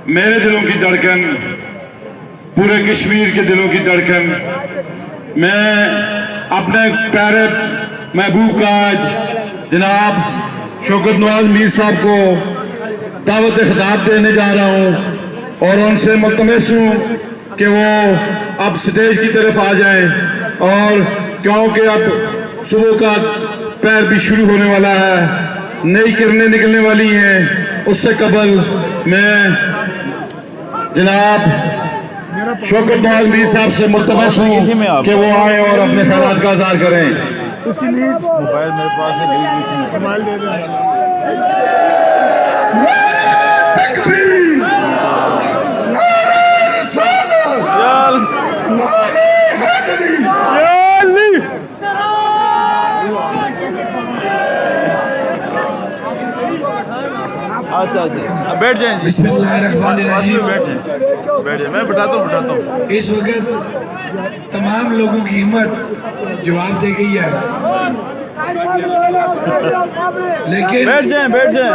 میرے دلوں کی دھڑکن، پورے کشمیر کے دلوں کی دھڑکن، میں اپنے پیارے محبوب کا جناب شوکت نواز میر صاحب کو دعوت خطاب دینے جا رہا ہوں اور ان سے ملتمس ہوں کہ وہ اب سٹیج کی طرف آ جائیں، اور کیونکہ اب صبح کا پیر بھی شروع ہونے والا ہے، نئی کرنیں نکلنے والی ہیں، اس سے قبل میں جناب شوکت نواز میر صاحب سے ملتمس ہوں کہ وہ آئیں اور اپنے خیالات کا اظہار کریں۔ اس کی لیڈ موبائل میرے پاس ہے، موبائل دے دیں۔ اچھا اچھا بیٹھ جائیں۔ بسم اللہ الرحمن الرحیم۔ بیٹھ جائیں، میں بٹھاتا ہوں۔ اس وقت تمام لوگوں کی ہمت جواب دے گئی ہے، لیکن بیٹھ جائیں۔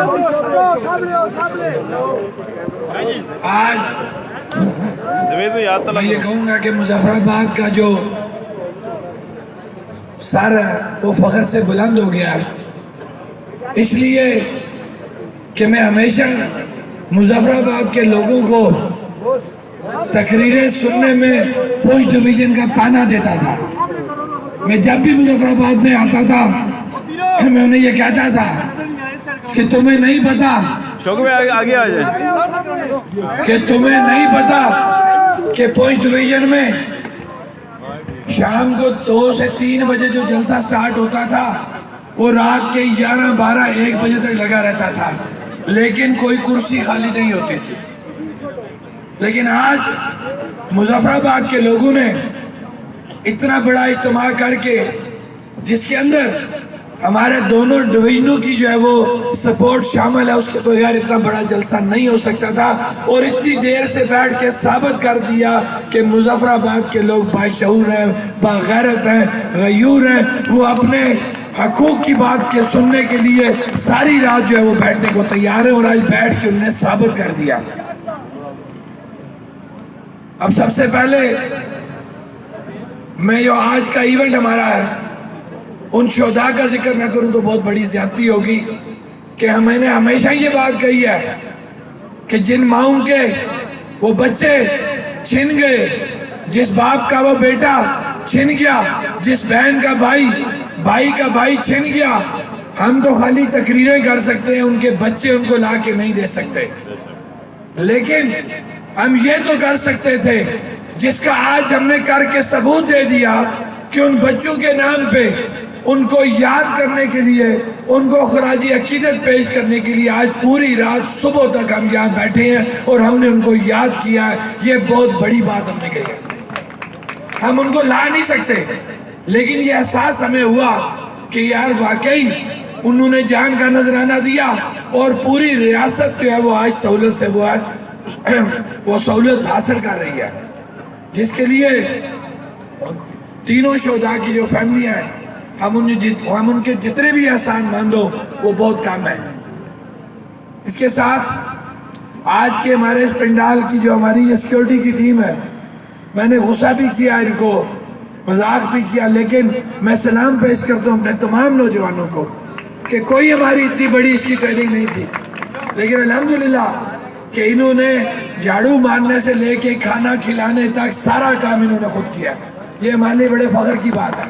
آج میں یہ کہوں گا کہ مظفر آباد کا جو سر ہے وہ فخر سے بلند ہو گیا ہے، اس لیے کہ میں ہمیشہ مظفر آباد کے لوگوں کو تقریریں سننے میں پوسٹ ڈویژن کا تانا دیتا تھا۔ میں جب بھی مظفر آباد میں آتا تھا میں انہیں یہ کہتا تھا کہ تمہیں نہیں پتا آگے آ جائیں، کہ تمہیں نہیں پتا کہ پوسٹ ڈویژن میں شام کو 2 سے 3 بجے جو جلسہ سٹارٹ ہوتا تھا وہ رات کے 11، 12، 1 بجے تک لگا رہتا تھا، لیکن کوئی کرسی خالی نہیں ہوتی تھی۔ لیکن آج مظفر آباد کے لوگوں نے اتنا بڑا اجتماع کر کے، جس کے اندر ہمارے دونوں ڈویژنوں کی جو ہے وہ سپورٹ شامل ہے، اس کے بغیر اتنا بڑا جلسہ نہیں ہو سکتا تھا، اور اتنی دیر سے بیٹھ کے ثابت کر دیا کہ مظفر آباد کے لوگ باشعور ہیں، باغیرت ہیں، غیور ہیں، وہ اپنے حقوق کی بات کے سننے کے لیے ساری رات جو ہے وہ بیٹھنے کو تیار ہے، اور آج بیٹھ کے انہیں ثابت کر دیا۔ اب سب سے پہلے میں جو آج کا ایونٹ ہمارا ہے ان شہداء کا ذکر نہ کروں تو بہت بڑی زیادتی ہوگی، کہ میں نے ہمیشہ یہ بات کہی ہے کہ جن ماؤں کے وہ بچے چھن گئے، جس باپ کا وہ بیٹا چھن گیا، جس بہن کا بھائی کا بھائی چھن گیا، ہم تو خالی تقریریں کر سکتے ہیں، ان کے بچے ان کو لا کے نہیں دے سکتے، لیکن ہم یہ تو کر سکتے تھے جس کا آج ہم نے کر کے ثبوت دے دیا کہ ان بچوں کے نام پہ ان کو یاد کرنے کے لیے، ان کو خراج عقیدت پیش کرنے کے لیے آج پوری رات صبح تک ہم یہاں بیٹھے ہیں اور ہم نے ان کو یاد کیا ہے۔ یہ بہت بڑی بات ہم نے کہی ہے، ہم ان کو لا نہیں سکتے، لیکن یہ احساس ہمیں ہوا کہ یار واقعی انہوں نے جان کا نذرانہ دیا، اور پوری ریاست جو ہے وہ آج سہولت سے وہ سہولت حاصل کر رہی ہے، جس کے لیے تینوں شہداء کی جو فیملیاں ہیں، ہم ان کے جتنے بھی احسان ماندو وہ بہت کام ہے۔ اس کے ساتھ آج کے ہمارے اس پنڈال کی جو ہماری یہ سیکیورٹی کی ٹیم ہے، میں نے غصہ بھی کیا ان کو، مذاق بھی کیا، لیکن میں سلام پیش کرتا ہوں اپنے تمام نوجوانوں کو کہ کوئی ہماری اتنی بڑی اس کی ٹریننگ نہیں تھی، لیکن الحمدللہ کہ انہوں نے جھاڑو مارنے سے لے کے کھانا کھلانے تک سارا کام انہوں نے خود کیا۔ یہ ہمارے لیے بڑے فخر کی بات ہے۔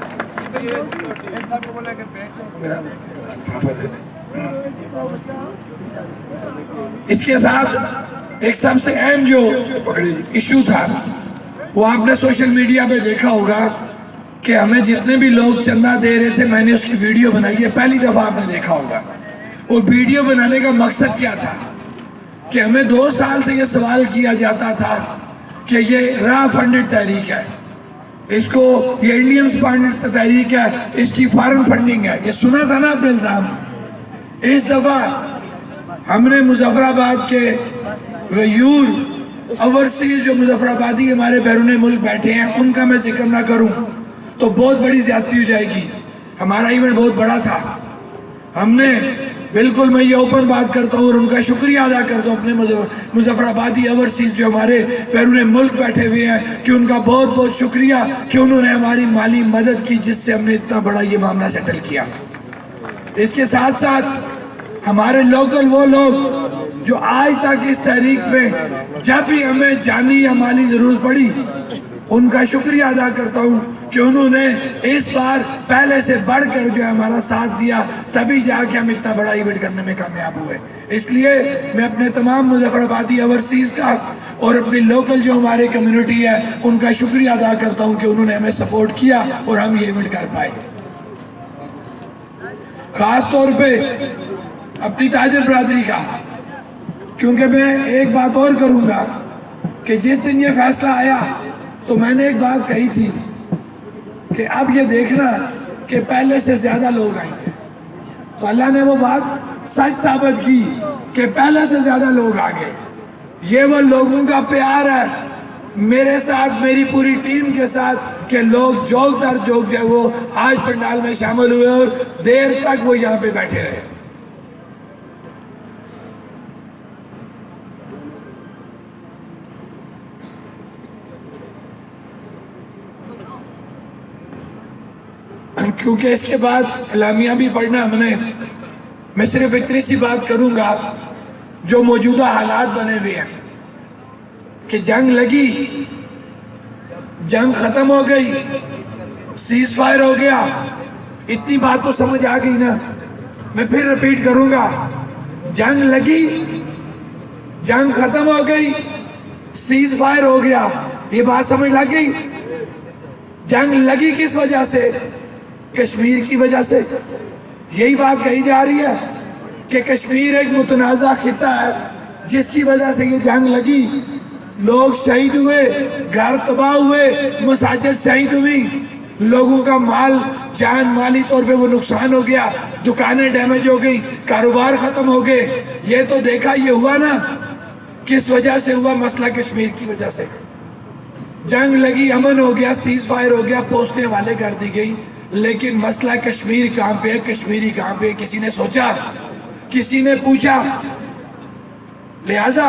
اس کے ساتھ ایک سب سے اہم جو ایشو تھا وہ آپ نے سوشل میڈیا پہ دیکھا ہوگا کہ ہمیں جتنے بھی لوگ چندہ دے رہے تھے، میں نے اس کی ویڈیو بنائی ہے، پہلی دفعہ آپ نے دیکھا ہوگا۔ وہ ویڈیو بنانے کا مقصد کیا تھا کہ ہمیں 2 سال سے یہ سوال کیا جاتا تھا کہ یہ راہ فنڈڈ تحریک ہے، اس کو یہ انڈین سپانڈڈ تحریک ہے، اس کی فارن فنڈنگ ہے، یہ سنا تھا نا اپنے الزام۔ اس دفعہ ہم نے مظفر آباد کے غیور اوورسیز جو مظفر آبادی ہمارے بیرون ملک بیٹھے ہیں ان کا میں ذکر نہ کروں تو بہت بڑی زیادتی ہو جائے گی۔ ہمارا ایونٹ بہت بڑا تھا، ہم نے بالکل میں یہ اوپن بات کرتا ہوں اور ان کا شکریہ ادا کرتا ہوں اپنے مظفر آبادی اوورسیز جو ہمارے بیرون ملک بیٹھے ہوئے ہیں کہ ان کا بہت بہت شکریہ کہ انہوں نے ہماری مالی مدد کی جس سے ہم نے اتنا بڑا یہ معاملہ سیٹل کیا. اس کے ساتھ ساتھ ہمارے لوکل وہ لوگ جو آج تک اس تحریک میں جب بھی ہمیں جانی یا مالی ضرورت پڑی ان کا شکریہ ادا کرتا ہوں کہ انہوں نے اس بار پہلے سے بڑھ کر جو ہمارا ساتھ دیا, تبھی جا کے ہم اتنا بڑا ایونٹ کرنے میں کامیاب ہوئے. اس لیے میں اپنے تمام مظفر آبادی اوورسیز کا اور اپنی لوکل جو ہمارے کمیونٹی ہے ان کا شکریہ ادا کرتا ہوں کہ انہوں نے ہمیں سپورٹ کیا اور ہم یہ ایونٹ کر پائے. خاص طور پہ اپنی تاجر برادری کا, کیونکہ میں ایک بات اور کروں گا کہ جس دن یہ فیصلہ آیا تو میں نے ایک بات کہی تھی کہ اب یہ دیکھنا کہ پہلے سے زیادہ لوگ آئیں گے, تو اللہ نے وہ بات سچ ثابت کی کہ پہلے سے زیادہ لوگ آ گئے. یہ وہ لوگوں کا پیار ہے میرے ساتھ, میری پوری ٹیم کے ساتھ کہ لوگ جوک در جوک جو وہ آج پنڈال میں شامل ہوئے اور دیر تک وہ یہاں پہ بیٹھے رہے. کیونکہ اس کے بعد اعلامیہ بھی پڑھنا ہم نے, میں صرف اتنی سی بات کروں گا جو موجودہ حالات بنے ہوئے ہیں کہ جنگ لگی, جنگ ختم ہو گئی, سیز فائر ہو گیا, اتنی بات تو سمجھ آ گئی نا. میں پھر ریپیٹ کروں گا, جنگ لگی, جنگ ختم ہو گئی, سیز فائر ہو گیا, یہ بات سمجھ لگ گئی. جنگ لگی کس وجہ سے؟ کشمیر کی وجہ سے. یہی بات کہی جا رہی ہے کہ کشمیر ایک متنازع خطہ ہے جس کی وجہ سے یہ جنگ لگی. لوگ شہید ہوئے, گھر تباہ ہوئے, مساجد شہید ہوئی, لوگوں کا مال جان مالی طور پہ وہ نقصان ہو گیا, دکانیں ڈیمیج ہو گئی, کاروبار ختم ہو گئے. یہ تو دیکھا, یہ ہوا نا کس وجہ سے ہوا؟ مسئلہ کشمیر کی وجہ سے. جنگ لگی, امن ہو گیا, سیز فائر ہو گیا, پوسٹیں والے کر دی گئی, لیکن مسئلہ کشمیر کہاں پہ ہے, کشمیری کہاں پہ؟ کسی نے سوچا؟ کسی نے پوچھا؟ لہذا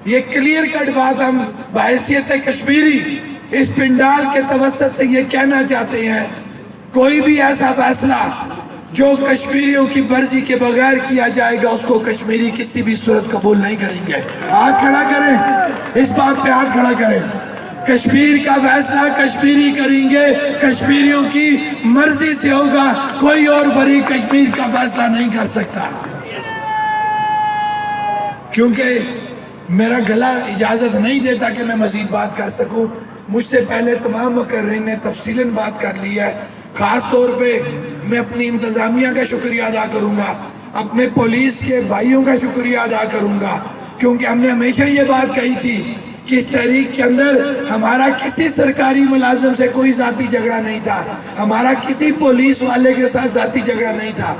یہ کلیئر کٹ بات ہم بحیثیت کشمیری اس پنڈال کے توسط سے یہ کہنا چاہتے ہیں, کوئی بھی ایسا فیصلہ جو کشمیریوں کی مرضی کے بغیر کیا جائے گا اس کو کشمیری کسی بھی صورت قبول نہیں کریں گے. ہاتھ کھڑا کریں, اس بات پہ ہاتھ کھڑا کریں. کشمیر کا فیصلہ کشمیری کریں گے, کشمیریوں کی مرضی سے ہوگا, کوئی اور فریق کشمیر کا فیصلہ نہیں کر سکتا. کیونکہ میرا گلا اجازت نہیں دیتا کہ میں مزید بات کر سکوں. مجھ سے پہلے تمام مقررین نے تفصیلاً بات کر لی ہے. خاص طور پہ میں اپنی انتظامیہ کا شکریہ ادا کروں گا, اپنے پولیس کے بھائیوں کا شکریہ ادا کروں گا, کیونکہ ہم نے ہمیشہ یہ بات کہی تھی کہ اس تحریک کے اندر ہمارا کسی سرکاری ملازم سے کوئی ذاتی جھگڑا نہیں تھا, ہمارا کسی پولیس والے کے ساتھ ذاتی جھگڑا نہیں تھا.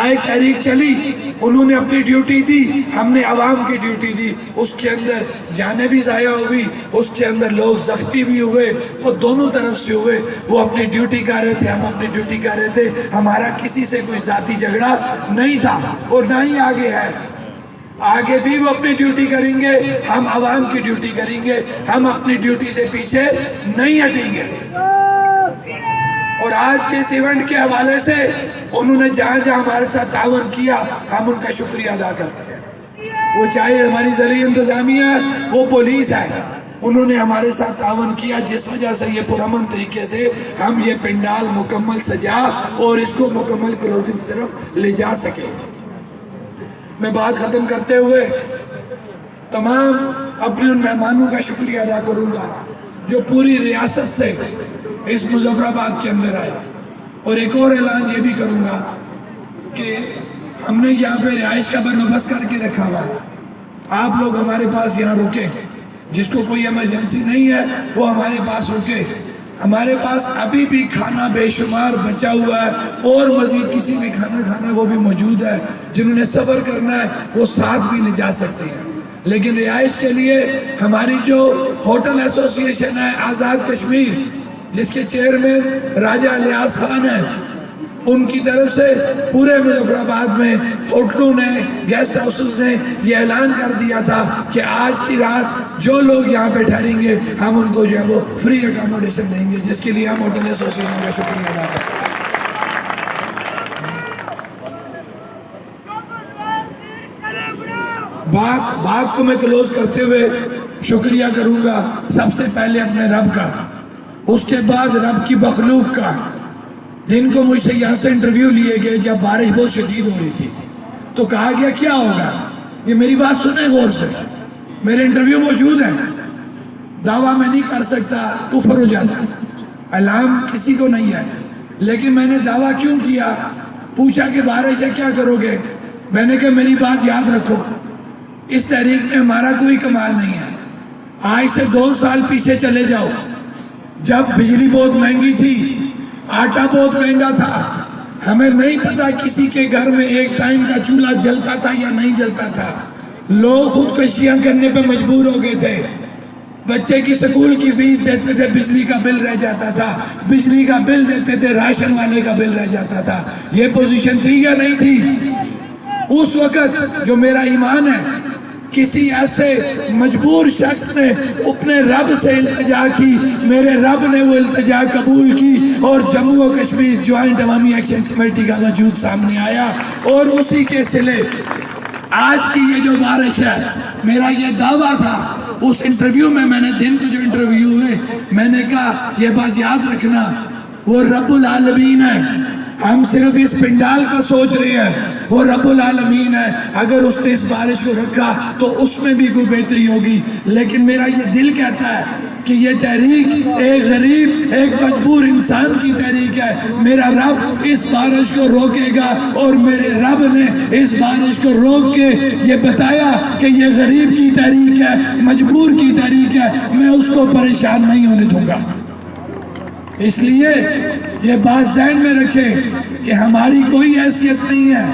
آئے تحریک چلی, انہوں نے اپنی ڈیوٹی دی, ہم نے عوام کی ڈیوٹی دی. اس کے اندر جانیں بھی ضائع ہوئی, اس کے اندر لوگ زخمی بھی ہوئے, وہ دونوں طرف سے ہوئے. وہ اپنی ڈیوٹی کر رہے تھے, ہم اپنی ڈیوٹی کر رہے تھے. ہمارا کسی سے کوئی ذاتی جھگڑا نہیں تھا اور نہ ہی آگے ہے. آگے بھی وہ اپنی ڈیوٹی کریں گے, ہم عوام کی ڈیوٹی کریں گے, ہم اپنی ڈیوٹی سے پیچھے نہیں ہٹیں گے. اور آج کے اس ایونٹ کے حوالے سے انہوں نے جہاں جہاں ہمارے ساتھ تعاون کیا, ہم ان کا شکریہ ادا کرتے ہیں. وہ چاہے ہماری ذریعہ انتظامیہ ہے, وہ پولیس ہے, انہوں نے ہمارے ساتھ تعاون کیا جس وجہ سے یہ پرامن طریقے سے ہم یہ پنڈال مکمل سجا اور اس کو مکمل کلوزنگ کی طرف لے جا سکے. میں بات ختم کرتے ہوئے تمام اپنے ان مہمانوں کا شکریہ ادا کروں گا جو پوری ریاست سے اس مظفر آباد کے اندر آئے. اور ایک اور اعلان یہ بھی کروں گا کہ ہم نے یہاں پہ رہائش کا بندوبست کر کے رکھا ہوا, آپ لوگ ہمارے پاس یہاں رکیں, جس کو کوئی ایمرجنسی نہیں ہے وہ ہمارے پاس رکے. ہمارے پاس ابھی بھی کھانا بے شمار بچا ہوا ہے, اور مزید کسی نے کھانا کھانا وہ بھی موجود ہے. جنہوں نے سفر کرنا ہے وہ ساتھ بھی لے جا سکتے ہیں. لیکن رہائش کے لیے ہماری جو ہوٹل ایسوسی ایشن ہے آزاد کشمیر, جس کے چیئرمین راجہ الیاس خان ہیں, ان کی طرف سے پورے مظفر آباد میں ہوٹلوں نے، گیسٹ ہاؤسز نے یہ اعلان کر دیا تھا کہ آج کی رات جو لوگ یہاں پہ ٹھہریں گے ہم ان کو جو ہے وہ فری اکاموڈیشن دیں گے، جس کے لیے ہم ہوٹل ایسوسی ایشن کا شکریہ ادا کرتے ہیں۔ بات کو میں کلوز کرتے ہوئے شکریہ کروں گا سب سے پہلے اپنے رب کا، اس کے بعد رب کی مخلوق کا۔ دن کو مجھ سے یہاں سے انٹرویو لیے گئے جب بارش بہت شدید ہو رہی تھی، تو کہا گیا کیا ہوگا، یہ میری بات سنیں غور سے، میرے انٹرویو موجود ہیں، دعویٰ میں نہیں کر سکتا، کفر ہو جاتا، اعلان کسی کو نہیں ہے، لیکن میں نے دعویٰ کیوں کیا، پوچھا کہ بارش ہے کیا کرو گے، میں نے کہا میری بات یاد رکھو، اس تحریک میں ہمارا کوئی کمال نہیں ہے۔ آج سے 2 سال پیچھے چلے جاؤ، جب بجلی بہت مہنگی تھی، آٹا بہت مہنگا تھا، ہمیں نہیں پتا کسی کے گھر میں ایک ٹائم کا چولہا جلتا تھا یا نہیں جلتا تھا، لوگ خودکشیاں کرنے پہ مجبور ہو گئے تھے، بچے کی سکول کی فیس دیتے تھے، بجلی کا بل رہ جاتا تھا، بجلی کا بل دیتے تھے، راشن والے کا بل رہ جاتا تھا۔ یہ پوزیشن تھی یا نہیں تھی؟ اس وقت جو میرا ایمان ہے، کسی ایسے مجبور شخص نے اپنے رب سے التجا کی، میرے رب نے وہ التجا قبول کی اور جموں و کشمیر جوائنٹ عوامی ایکشن کمیٹی کا وجود سامنے آیا، اور اسی کے صلے آج کی یہ جو بارش ہے، میرا یہ دعویٰ تھا اس انٹرویو میں نے دن کو جو انٹرویو ہوئے، میں نے کہا یہ بات یاد رکھنا، وہ رب العالمین ہے، ہم صرف اس پنڈال کا سوچ رہے ہیں، وہ رب العالمین ہے، اگر اس نے اس بارش کو رکھا تو اس میں بھی کوئی بہتری ہوگی، لیکن میرا یہ دل کہتا ہے کہ یہ تحریک ایک غریب، ایک مجبور انسان کی تحریک ہے، میرا رب اس بارش کو روکے گا، اور میرے رب نے اس بارش کو روک کے یہ بتایا کہ یہ غریب کی تحریک ہے، مجبور کی تحریک ہے، میں اس کو پریشان نہیں ہونے دوں گا۔ اس لیے یہ بات ذہن میں رکھیں کہ ہماری کوئی حیثیت نہیں ہے،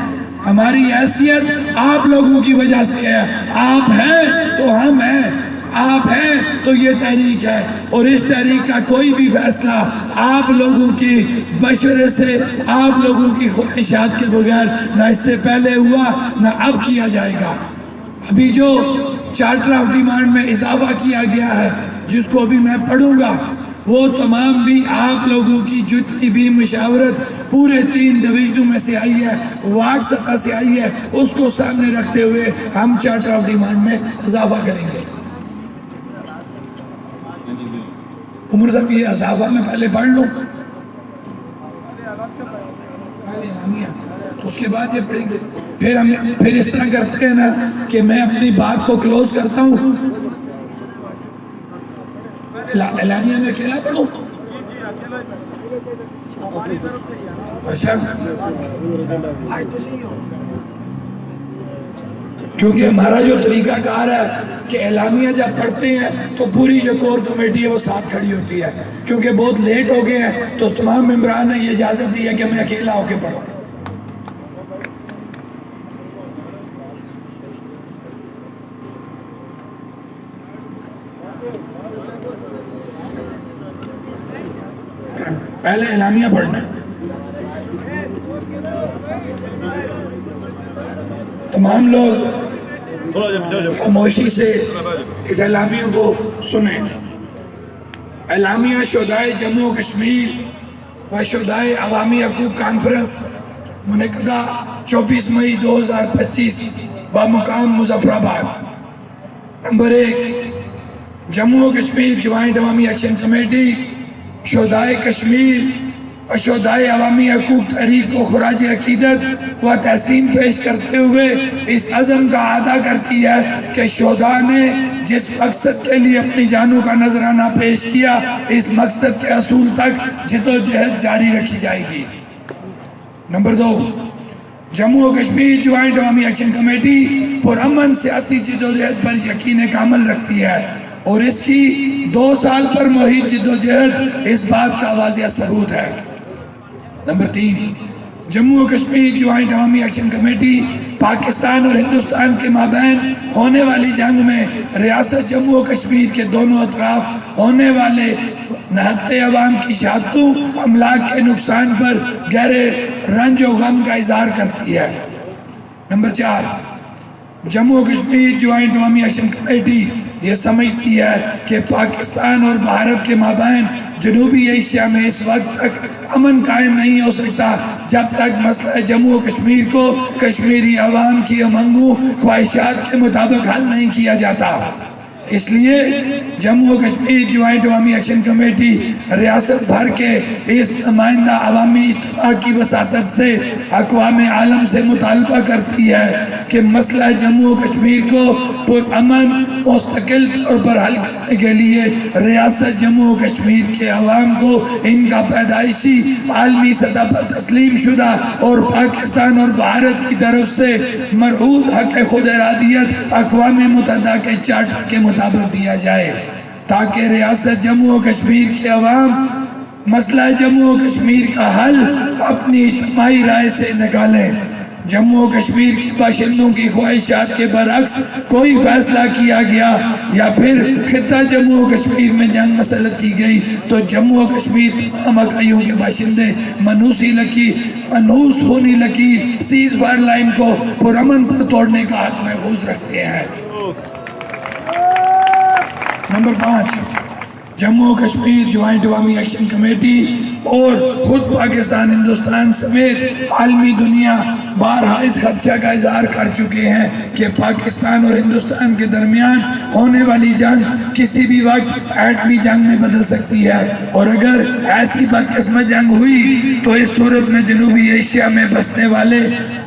ہماری حیثیت آپ لوگوں کی وجہ سے ہے، آپ ہیں تو ہم ہیں، آپ ہیں تو یہ تحریک ہے، اور اس تحریک کا کوئی بھی فیصلہ آپ لوگوں کی مشورے سے، آپ لوگوں کی خواہشات کے بغیر نہ اس سے پہلے ہوا نہ اب کیا جائے گا۔ ابھی جو چارٹر آف ڈیمانڈ میں اضافہ کیا گیا ہے، جس کو ابھی میں پڑھوں گا، وہ تمام بھی آپ لوگوں کی جتنی بھی مشاورت پورے 3 ڈویژنوں میں سے آئی ہے، وارڈ سطح سے آئی ہے، اس کو سامنے رکھتے ہوئے ہم چارٹر آف ڈیمانڈ میں اضافہ کریں گے۔ عمر صاحب یہ اضافہ میں پہلے پڑھ لوں، اس کے بعد یہ پڑھیں گے، پھر اس طرح کرتے ہیں نا کہ میں اپنی بات کو کلوز کرتا ہوں۔ اعلانیہ میں اکیلا پڑھوں؟ اچھا، کیونکہ ہمارا جو طریقہ کار ہے کہ اعلامیہ جب پڑھتے ہیں تو پوری جو کور کمیٹی ہے وہ ساتھ کھڑی ہوتی ہے، کیونکہ بہت لیٹ ہو گئے ہیں تو تمام ممبران نے یہ اجازت دی ہے کہ میں اکیلا ہو کے پڑھوں۔ پہلے اعلامیہ پڑھنا ہے، تمام لوگ خاموشی سے اس اعلامیہ کو سنیں۔ اعلامیہ شہدائے جموں و کشمیر و شہدائے عوامی حقوق کانفرنس منعقدہ 24 مئی 2025 بمقام مظفر آباد۔ نمبر 1، جموں و کشمیر جوائنٹ عوامی ایکشن کمیٹی شہدائے کشمیر اور شہدائے عوامی حقوق تحریک کو خراج عقیدت و تحسین پیش کرتے ہوئے اس عزم کا اعادہ کرتی ہے کہ شہداء نے جس مقصد کے لیے اپنی جانوں کا نذرانہ پیش کیا، اس مقصد کے حصول تک جدوجہد جاری رکھی جائے گی۔ نمبر 2، جموں و کشمیر جوائنٹ عوامی ایکشن کمیٹی پرامن سیاسی جدوجہد پر یقین کامل رکھتی ہے، اور اس کی 2 سال پر محیط جدوجہد اس بات کا واضح ثبوت ہے۔ نمبر 3، جموں و کشمیر جوائنٹ عوامی ایکشن کمیٹی پاکستان اور ہندوستان کے مابین ہونے والی جنگ میں ریاست جموں و کشمیر کے دونوں اطراف ہونے والے نہتے عوام کی شہادتوں، املاک کے نقصان پر گہرے रंज और गम का इजहार करती है। Number 4, Jammu Kashmir joint Awami action committee ये समझती है कि पाकिस्तान और भारत के माबैन जनूबी एशिया में इस वक्त तक अमन कायम नहीं हो सकता जब तक मसला जम्मू कश्मीर को कश्मीरी अवाम की अमंगू ख्वाहिशात के मुताबिक हल नहीं किया जाता। इसलिए Jammu Kashmir joint Awami action committee रियासत भर के इस नुमाइंदा अवामी इज्तिमा की वसातत से अक़वाम आलम से मुतालबा करती है कि मसला जम्मू कश्मीर को पुरअमन मुस्तकिल तौर पर हल करने के लिए रियासत जम्मू कश्मीर के अवाम को इनका पैदाइशी आलमी सतह पर तस्लीम शुदा और पाकिस्तान और भारत की तरफ से मरऊद हक़ खुद इरादियत अक़वाम मुत्तहिदा के चार्टर के मुताबिक दिया जाए, ताकि रियासत जम्मू कश्मीर के अवाम मसला जम्मू कश्मीर का हल अपनी इज्तिमाई राय से निकालें। जम्मू कश्मीर के बाशिंदों की ख्वाहिशात के बरअक्स कोई फैसला किया गया या फिर खित्ता जम्मू कश्मीर में जंग मसलत की गई तो जम्मू कश्मीर तमाम इकाइयों के बाशिंदे मनूस होनी लकीर सीज फायर लाइन को पुरअमन पर तोड़ने का हक महफूज रखते हैं। Number 5, Jammu Kashmir joint Awami action committee और खुद पाकिस्तान हिंदुस्तान समेत आलमी दुनिया बारहा इस खदशा का इजहार कर चुके हैं कि पाकिस्तान और हिंदुस्तान के दरमियान होने वाली जंग किसी भी वक्त एटमी जंग में बदल सकती है, और अगर ऐसी बदकिस्मत जंग हुई तो इस सूरत में जनूबी एशिया में बसने वाले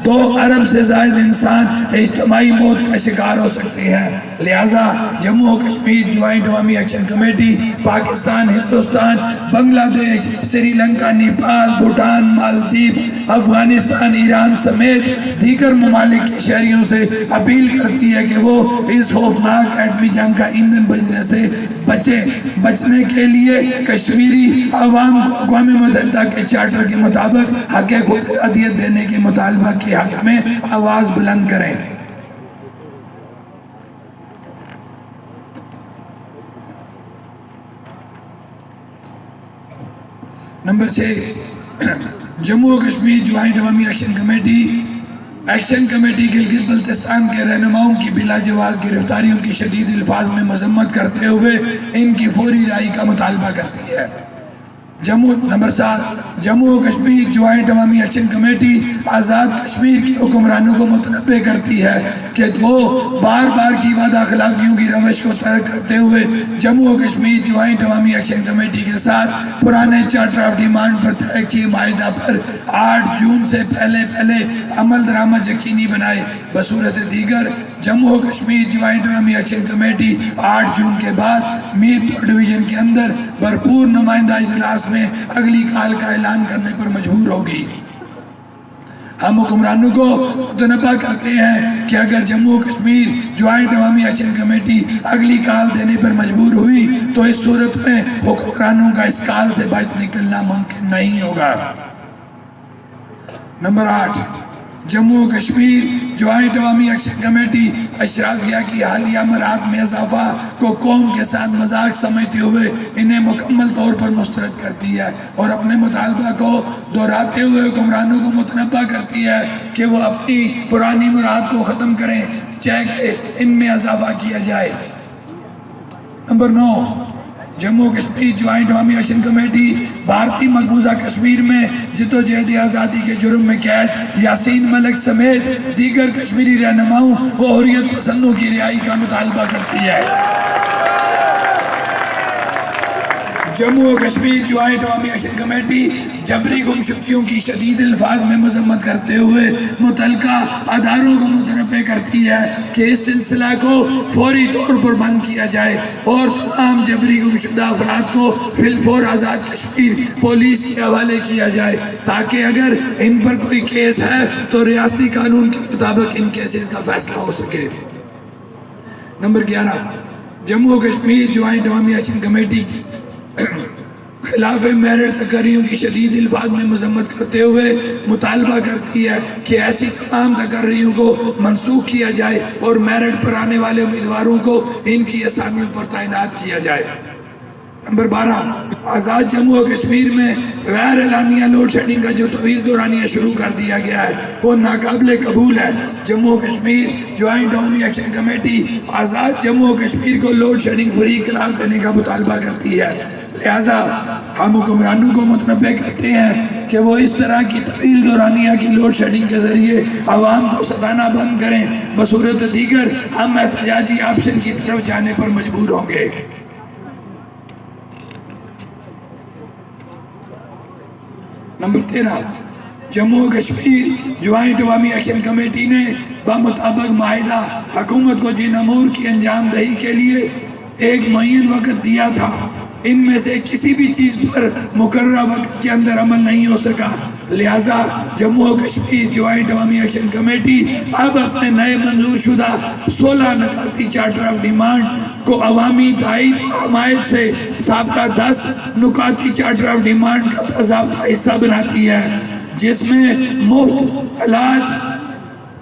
2 अरब से ज़ायद इंसान इज्तिमाई मौत का शिकार हो सकते हैं। लिहाजा Jammu Kashmir joint Awami action committee Pakistan, Hindustan, Bangladesh, Sri Lanka, Nepal, Bhutan, Maldives, Afghanistan, Iran समेत दीगर ममालिक के शहरियों से अपील करती है कि वो इस खौफनाक एटमी जंग का ईंधन बनने से बचने के लिए कश्मीरी अवाम को अक़वाम मुत्तहिदा के चार्टर के मुताबिक हक़ खुद इरादियत देने के मुतालबा के हक़ में आवाज़ बुलंद करें। Number 6, Jammu Kashmir joint Awami action committee Gilgit Baltistan के रहनुमाओं की बिला जवाज़ गिरफ्तारियों की शदीद अल्फाज में मजम्मत करते हुए इनकी फौरी रिहाई का मुतालबा करती है। Number 7, Jammu Kashmir joint Awami action committee Azad Kashmir के हुक्मरानों को मुतनब्बे करती है कि वो बार बार की वादा खिलाफियों की रवश को तर्क करते हुए Jammu Kashmir joint Awami action committee के साथ पुराने चार्टर ऑफ डिमांड पर तय किए माहिदा पर 8 जून से पहले अमल दरामद यकीनी बनाए। बसूरत दीगर Jammu Kashmir joint Awami action committee 8 जून के बाद मीरपुर डिवीजन के अंदर भरपूर नुमाइंदा इजलास में अगली काल का ऐलान करने पर मजबूर होगी। हम हुक्मरानों को मुतनब्बा करते हैं कि अगर Jammu Kashmir joint Awami action committee अगली काल देने पर मजबूर हुई तो इस सूरत में हुक्मरानों का इस काल से बच निकलना मुमकिन नहीं होगा। Number 8, Jammu Kashmir joint Awami action committee अशराफिया की हालिया मराहत में इजाफा को कौम के साथ मजाक समझते हुए इन्हें मुकम्मल तौर पर मुस्तरद करती है और अपने मुतालबा को दोहराते हुए हुक्मरानों को मुतनब्बा करती है कि वो अपनी पुरानी मुराद को ख़त्म करें, चाहे कि इनमें इजाफा किया जाए। Number 9, Jammu Kashmir joint Awami action committee भारतीय मकबूजा कश्मीर में जिद्दोजहद आज़ादी के जुर्म में कैद यासीन मलिक समेत दीगर कश्मीरी रहनुमाओं व हुर्रियत पसंदों की रिहाई का मुतालबा करती है। Jammu Kashmir joint Awami action committee जबरी गुमशुदगियों की शदीद अल्फाज में मजम्मत करते हुए मुतलका अदारों को मुतनब्बे करती है कि इस सिलसिला को फौरी तौर पर बंद किया जाए और तमाम जबरी गुमशुदा अफराद को फिलफौर आज़ाद कश्मीर पुलिस के हवाले किया जाए, ताकि अगर इन पर कोई केस है तो रियासती कानून के मुताबिक इन केसेस का फैसला हो सके। Number 11, Jammu Kashmir joint Awami action committee खिलाफ मेरिट तकर्रियों की शदीद अल्फाज में मजम्मत करते हुए मुतालबा करती है कि ऐसी तमाम तकर्रियों को मनसूख किया जाए और मेरिट पर आने वाले उम्मीदवारों को इनकी असामियों पर तैनात किया जाए। नंबर 12, आज़ाद जम्मू और कश्मीर में गैर एलानिया लोड शेडिंग का जो तवील दौरानिया शुरू कर दिया गया है वो नाकाबिले कबूल है। जम्मू और Kashmir joint Awami action committee आज़ाद जम्मू और कश्मीर को लोड शेडिंग फ्री करार देने का मुतालबा करती है। लिहाजा हम हुक्मरानों को मुतनब्बे करते हैं कि वो इस तरह की तवील दौरानिया की लोड शेडिंग के ज़रिए आवाम को सताना बंद करें, बसूरत दीगर हम एहतजाजी ऑप्शन की तरफ जाने पर मजबूर होंगे। नंबर 13, जम्मू और Kashmir joint Awami action committee ने बामुताबिक माहिदा हुकूमत को जिन अमूर की अंजाम दही के लिए एक मुअय्यन वक्त दिया था, इनमें से किसी भी चीज़ पर मुकर्रर वक्त के अंदर अमल नहीं हो सका। लिहाजा जम्मू और Kashmir joint Awami action committee अब अपने नए मंजूर शुदा 16 नकाती चार्टर ऑफ डिमांड को अवामी ताईद हमायत से साबका 10 नुकाती चार्टर ऑफ डिमांड का बाज़ाब्ता हिस्सा बनाती है, जिसमें मुफ्त इलाज,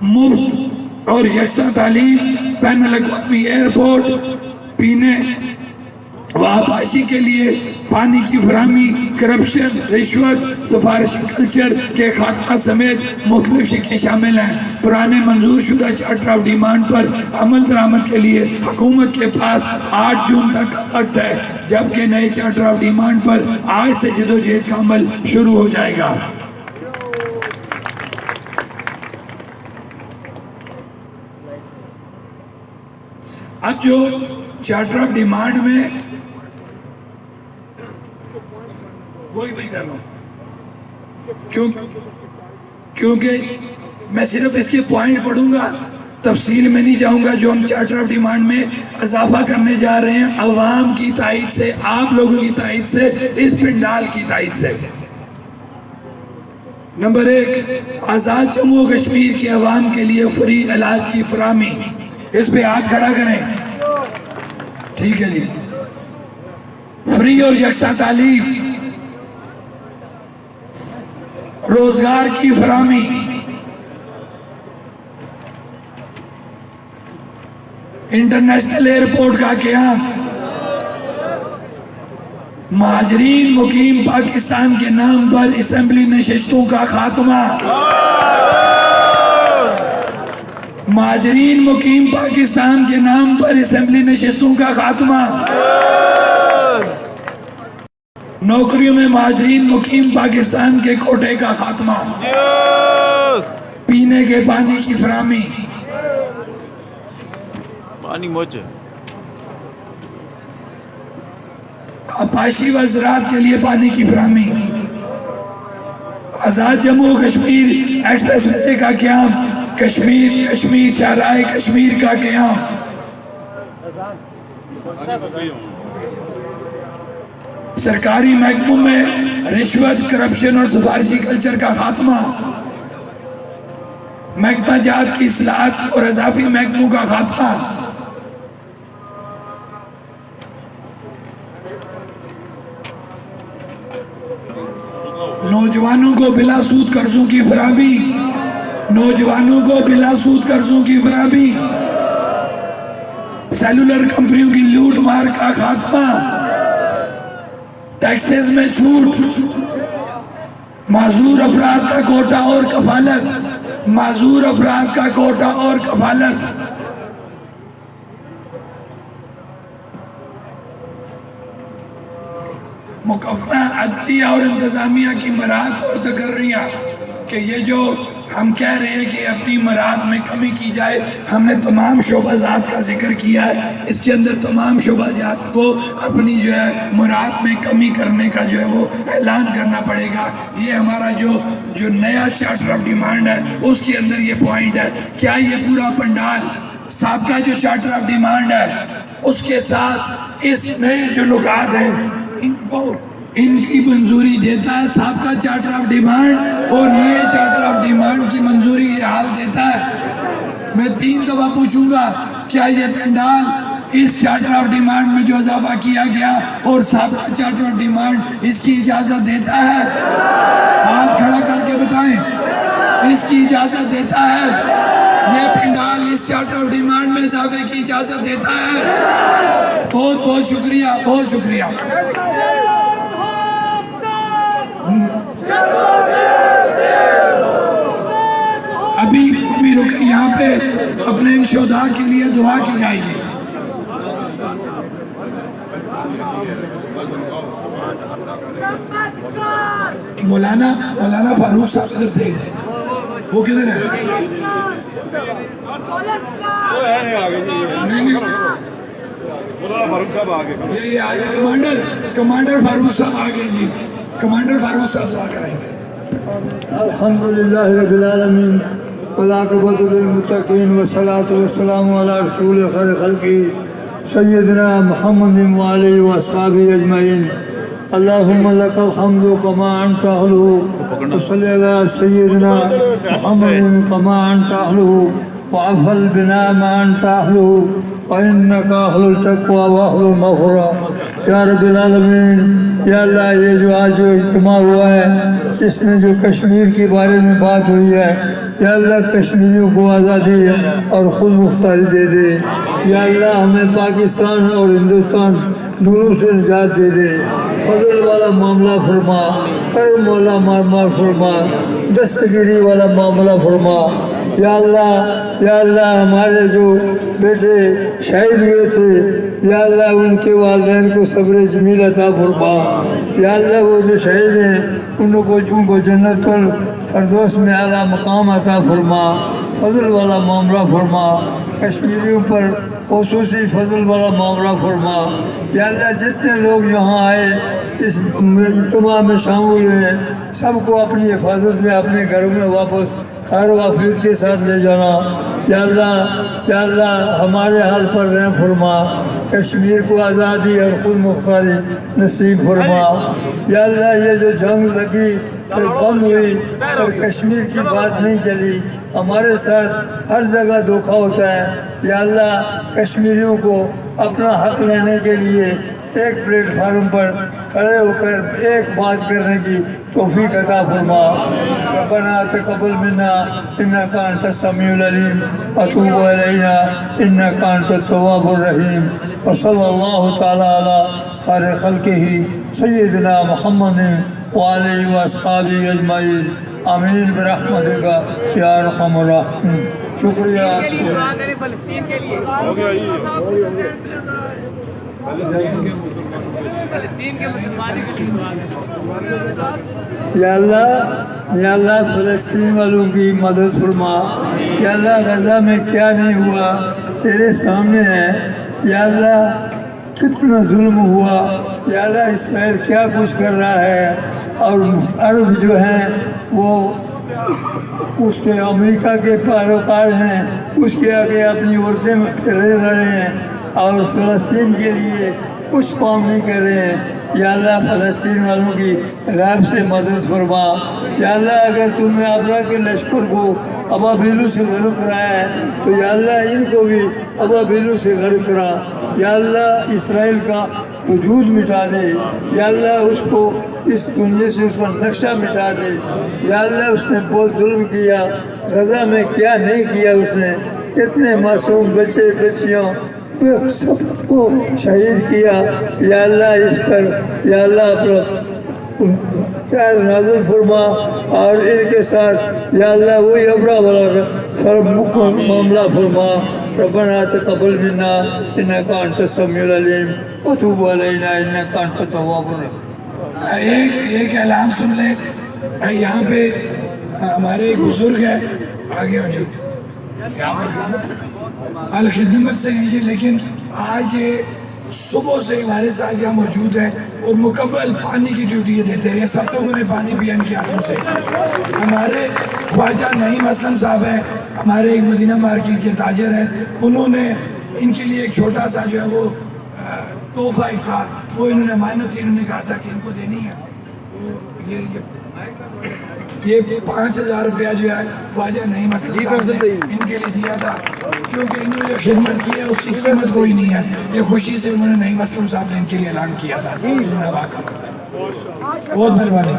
मुफ्त और यकसा तालीम, बैन अल-अक़वामी एयरपोर्ट, पीने व आबाशी के लिए पानी की फराहमी, करप्शन, रिश्वत, सिफारिशी कल्चर के खात्मा समेत मुख्तलिफ शिकें शामिल हैं। पुराने मंजूर शुदा चार्टर ऑफ डिमांड पर अमल दरामद के लिए हुकूमत के पास 8 जून तक का वक्त है, जबकि नए चार्टर ऑफ डिमांड पर आज से जदोजहद का अमल शुरू हो जाएगा। अब जो चार्टर ऑफ डिमांड में वही कर रहा हूं, क्योंकि मैं सिर्फ इसके पॉइंट पढ़ूंगा, तफसील में नहीं जाऊंगा। जो हम चार्टर ऑफ डिमांड में इजाफा करने जा रहे हैं अवाम की ताईद से, आप लोगों की ताईद से, इस पिंडाल की ताईद से। नंबर 1, आज़ाद जम्मू और कश्मीर के अवाम के लिए फ्री इलाज की फराहमी। इस पे हाथ खड़ा करें, ठीक है जी। फ्री और यकसा तालीम, रोजगार की फराहमी, इंटरनेशनल एयरपोर्ट का क़याम, महाजरीन मुकीम पाकिस्तान के नाम पर असेंबली नशिस्तों का खात्मा, महाजरीन मुकीम पाकिस्तान के नाम पर असेंबली नशिस्तों का खात्मा, नौकरियों में महाजरीन मुकीम पाकिस्तान के कोटे का खात्मा, पीने के पानी की फराहमी, पानी मोचे, आबाशी व ज़राअत के लिए पानी की फराहमी, आज़ाद जम्मू कश्मीर एक्सप्रेस वे का क़याम, कश्मीर शाहराए कश्मीर का क़याम, सरकारी महकमों में रिश्वत, करप्शन और सिफारिशी कल्चर का खात्मा, महकमा जात की इस्लाहत और इजाफी महकमों का खात्मा, नौजवानों को बिला सूद कर्जों की फराहमी, नौजवानों को बिला सूद कर्जों की फराहमी, सेलुलर कंपनियों की लूट मार का खात्मा, टैक्सेस में छूट, माजूर अफराद का कोटा और कफालत, माजूर अफराद का कोटा और कफालत, मुकफ़ा अदलिया और इंतजामिया की मराहत और तकर्रियाँ कि ये जो हम कह रहे हैं कि अपनी मराहत में कमी की जाए, हमने तमाम शोबाजात का जिक्र किया है। इसके अंदर तमाम शोबाजात को अपनी जो है मराहत में कमी करने का जो है वो ऐलान करना पड़ेगा। ये हमारा जो नया चार्टर ऑफ डिमांड है उसके अंदर ये पॉइंट है। क्या ये पूरा पंडाल साबका जो चार्टर ऑफ डिमांड है उसके साथ इस नए जो नुकात हैं इनकी मंजूरी देता है? साबका चार्टर ऑफ डिमांड और नए चार्टर ऑफ डिमांड की मंजूरी ये हाल देता है? मैं 3 दफा पूछूंगा, क्या ये पंडाल इस चार्टर ऑफ डिमांड में जो इजाफा किया गया और साबका चार्टर ऑफ डिमांड इसकी इजाजत देता है? हाथ खड़ा करके बताएं, इसकी इजाजत देता है? ये पंडाल इस चार्टर ऑफ डिमांड में इजाफे की इजाजत देता है? बहुत बहुत शुक्रिया, बहुत शुक्रिया। अभी रुके यहाँ पे अपने इन शोधा के लिए दुआ की जाएगी। मौलाना फारूक साहब इधर थे, वो किधर है? नहीं, फारूक साहब आगे ये आगे कमांडर फारूक साहब आ गए जी। कमांडर फारूक साहब से आकर आएंगे। अल्हम्दुलिल्लाह रब्बिल आलमीन वलाक़िबतु लिल-मुत्तक़ीन वस्सलातु वस्सलामु अला रसूल खैर खल्क़ि सय्यिदिना मुहम्मदिन व आलिहि व अस्हाबिहि अजमईन। अल्लाहुम्मा लकल हम्दु कमा अंता अहलुहु व सल्लि अला सय्यिदिना मुहम्मदिन कमा अंता अहलुहु व अफ़ल बिना मा अंता अहलुहु व इन्नका अहलुल तक़वा व अहलुल मग़फ़िरा। या रब्बिल आलमीन, या अल्लाह, ये जो आज जो इज्तिमा हुआ है, इसमें जो कश्मीर के बारे में बात हुई है, या अल्लाह कश्मीरियों को आज़ादी और खुद मुख्तारी दे दे। या अल्लाह हमें पाकिस्तान और हिंदुस्तान दोनों से निजात दे दे। फजल वाला मामला फरमा, करम वाला मामला फरमा, दस्तगिरी वाला मामला फरमा। या अल्लाह हमारे जो बेटे शहीद हुए थे, या अल्लाह उनके वालिदैन को सब्र जमील अता फरमा। या अल्लाह वो जो शहीद हैं उनको जन्नतुल फरदौस में आला मकाम अता फरमा। फजल वाला मामला फरमा, कश्मीरियों पर खुसूसी फजल वाला मामला फरमा। या अल्लाह जितने लोग यहाँ आए इस इज्तिमा में शामिल हुए, सबको अपनी हिफाजत में अपने घरों में वापस खैर वाफियत के साथ ले जाना। या अल्लाह हमारे हाल पर रहम फरमा, कश्मीर को आज़ादी और खुद मुख्तारी नसीब फरमा। या अल्लाह ये जो जंग लगी फिर बंद हुई और कश्मीर की बात नहीं चली, हमारे साथ हर जगह धोखा होता है। या अल्लाह कश्मीरियों को अपना हक लेने के लिए एक प्लेटफार्म पर खड़े होकर एक बात करने की तौफीक अता फरमा। रब्बना तक़ब्बल मिन्ना इन्नका अंतस समीउल अलीम व तुब अलैना इन्नका अंतत तव्वाबुर रहीम। व सल्लल्लाहु तआला अला खैर खल्क़िही सय्यिदिना मुहम्मदिन व आलिहि व अस्हाबिहि अजमईन। आमीन बिरहमतिका या अरहमर राहिमीन। शुक्रिया। या अल्लाह फ़लस्तीन वालों की मदद फरमा। या अल्लाह गज़ा में क्या नहीं हुआ तेरे सामने है। या अल्लाह कितना जुल्म हुआ। या अल्लाह इस्राइल क्या कुछ कर रहा है, और अरब जो हैं वो उसके अमेरिका के पैरोकार हैं, उसके आगे अपनी औरतें में खड़े रहे हैं और फ़लस्तीन के लिए कुछ काम नहीं कर रहे हैं। या अल्लाह फ़लस्तीन वालों की गैब से मदद फरमा। या अल्लाह अगर तुमने अबरा के लश्कर को अबाबिलू से गर्क कराया है तो या अल्लाह इनको भी अबाबिलू से गर्क करा। या अल्लाह इसराइल का वजूद मिटा दे। या अल्लाह उसको इस दुनिया से उसका नक्शा मिटा दे। या अल्लाह उसने बहुत जुल्म किया, गज़ा में क्या नहीं किया उसने, कितने मासूम बच्चे बच्चियों सबको शहीद किया। या अल्लाह इस पर या अल्लाह अपना खैर नाज़िल फरमा और इनके साथ या अल्लाह वही अबरा वाला मामला फरमा। रब्बना तक़ब्बल मिन्ना इन्नका अंतस समीउल अलीम व तुब अलैना इन्नका अंतत तव्वाबुर रहीम। एक ऐलान सुन लें, यहाँ पे हमारे एक बुजुर्ग है, आगे हो जाओ, अल खिदमत से हैं ये, लेकिन आज ये सुबह से हमारे साथ यहाँ मौजूद हैं और मुकम्मल पानी की ड्यूटी ये देते रहे। सब लोगों ने पानी पिया इनके हाथों से। हमारे ख्वाजा नईम असलम साहब हैं, हमारे एक मदीना मार्केट के ताजर हैं, उन्होंने इनके लिए एक छोटा सा जो है वो तोहफा एक था, वो इन्होंने मायनत थी, इन्होंने कहा था कि इनको देनी है। ये 5,000 रुपया जो है ख्वाजा नईम असलम साहब ने इनके लिए दिया था, क्योंकि इन्होंने जो खिदमत की है उसकी कीमत कोई नहीं है। ये खुशी से उन्होंने नईम असलम साहब ने इनके लिए ऐलान किया था। बहुत मेहरबानी।